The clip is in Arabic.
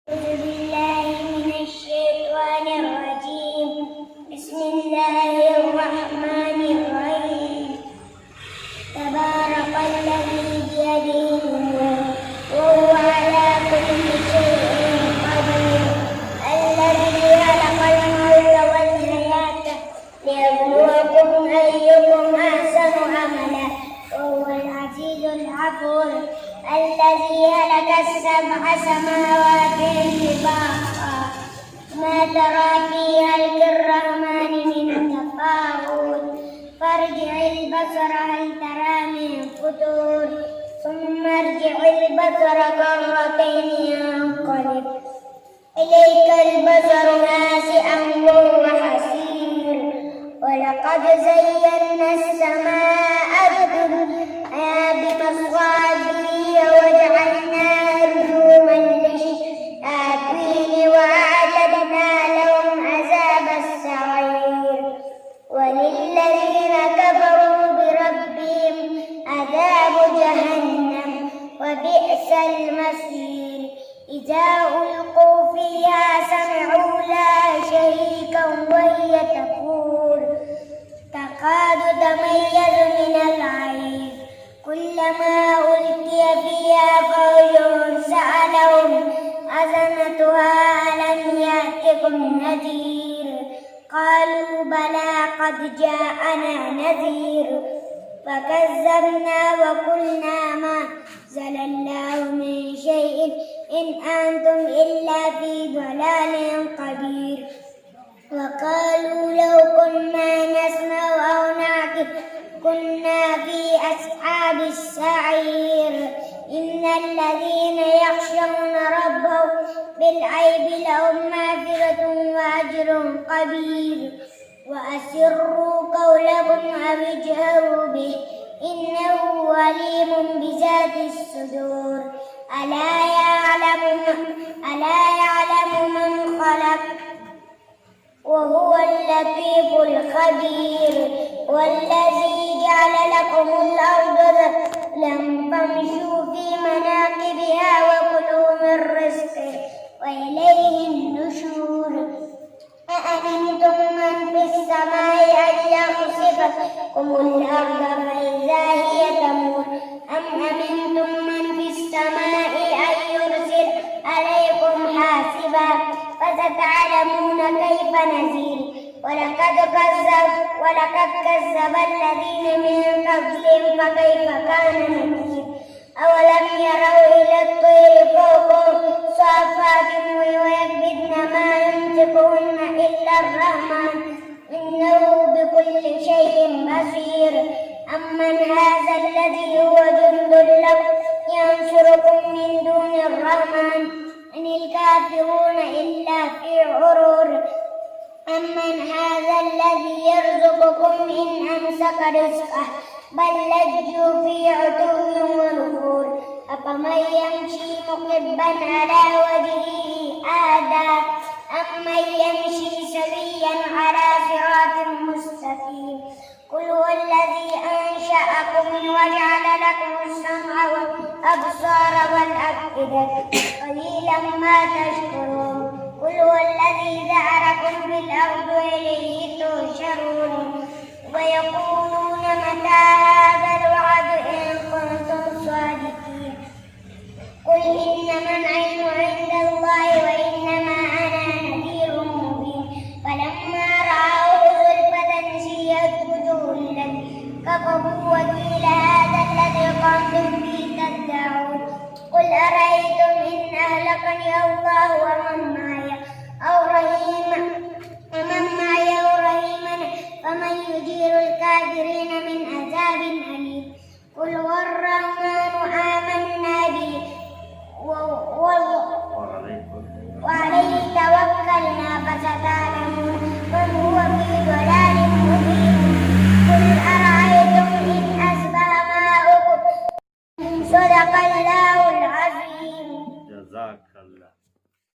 أعوذ بالله من الشيطان الرجيم. بسم الله الرحمن الرحيم. تبارك الذي بيده الملك وهو على كل شيء قدير. الذي خلق الموت والحياة ليبلوكم أيكم أحسن عملا وهو العزيز الغفور. الذي خلق السبع سماوات طباقا ما ترى في خلق الرحمن من تفاوت فارجع البصر هل ترى من فتور ثم ارجع البصر كرتين ينقلب إليك البصر خاسئا وهو حسير. ولقد زينا السماء الدنيا بمصابيح وجعلناها رجوما للشياطين وأعتدنا لهم عذاب السعير. وللذين كفروا بربهم عذاب جهنم وبئس المصير. إذا ألقوا فيها سمعوا لها شهيقا وهي تفور تكاد تميز من الغيظ كلما ألقي فيها فوج سألهم خزنتها ألم يأتكم نذير قالوا بلى قد جاءنا نذير فكذبنا وقلنا ما أنزل الله من شيء إن أنتم إلا في ضلال قدير. وقالوا لو كنا نسمع أو نعقل كنا في أصحاب السعير. إن الذين يخشون ربهم بالغيب لهم مغفرة وأجر كبير. وأسروا قولكم أو اجهروا به إنه عليم بذات الصدور. ألا يعلم من خلق وهو اللطيف الخبير. والذي جعل لكم الأرض ذللا فامشوا في مناكبها وكلوا من رزقه وإليه النشور. أأمنتم من في السماء أن يخسف بكم الأرض فإذا هي تمور أم أمنتم من في السماء أن يرسل عليكم حاسبا فستعلمون كيف نذير. ولقد كذب الذين من قبلهم فكيف كان نكير. أولم يروا إلى الطير فوقهم صافات ويقبضن ما يمسكهن إلا الرحمن إنه بكل شيء بصير. أمن هذا الذي هو جند لكم ينصركم من دون الرحمن إن الكافرون إلا في غرور. أمن هذا الذي يرزقكم إن أمسك رزقه بل لجوا في عتو ونفور. أفمن يمشي مكبا على وجهه أهدى أمن يمشي سويا على صراط مستقيم. قل هو الذي أنشأكم وجعل لكم السمع والأبصار والأفئدة قليلا ما تشكرون. قل هو الذي ذرأكم في الأرض وإليه تحشرون. ويقولون متى هذا الوعد إن كنتم صادقين. قل إنما العلم عند الله وإنما أنا نذير مبين. فلما رأوه زلفة سيئت وجوه الذين كفروا وقيل هذا الذي كنتم به تدعون. قل أرأيتم إن أهلكني الله ومن معي أو رحيما فمن يجير الكافرين